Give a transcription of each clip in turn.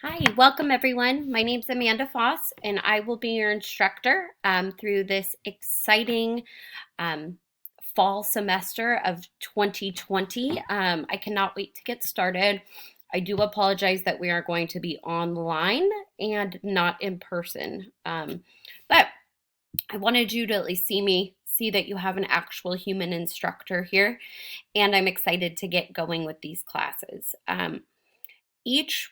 Hi, welcome everyone. My name's Amanda Foss, and I will be your instructor through this exciting um, fall semester of 2020. I cannot wait to get started. I do apologize that we are going to be online and not in person, but I wanted you to at least see that you have an actual human instructor here, and I'm excited to get going with these classes. Each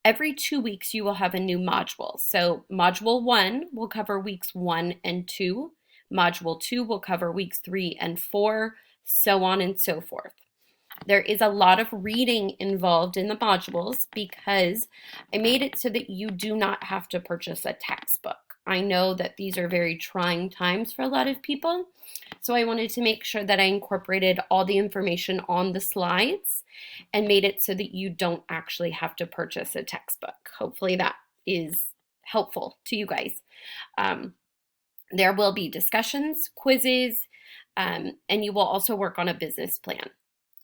Every 2 weeks you will have a new module. So module 1 will cover weeks 1 and 2. Module 2 will cover weeks 3 and 4, so on and so forth. There is a lot of reading involved in the modules because I made it so that you do not have to purchase a textbook. I know that these are very trying times for a lot of people, so I wanted to make sure that I incorporated all the information on the slides and made it so that you don't actually have to purchase a textbook. Hopefully that is helpful to you guys. Um, there will be discussions, quizzes, and you will also work on a business plan.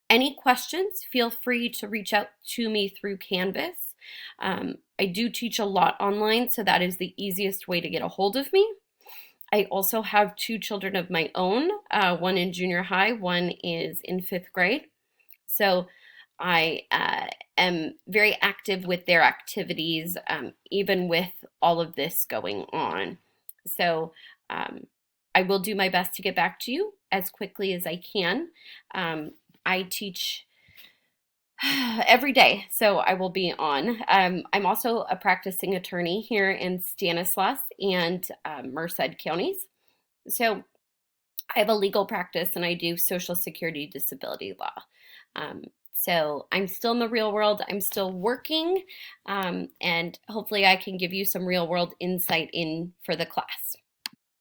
Any questions, feel free to reach out to me through Canvas. I do teach a lot online, so that is the easiest way to get a hold of me. I also have 2 children of my own, one in junior high, one is in 5th grade. So I am very active with their activities, even with all of this going on. So um, I will do my best to get back to you as quickly as I can. I teach every day, so I will be on. I'm also a practicing attorney here in Stanislaus and Merced counties. So I have a legal practice and I do Social Security disability law. Um, so I'm still in the real world. I'm still working, and hopefully I can give you some real world insight in for the class.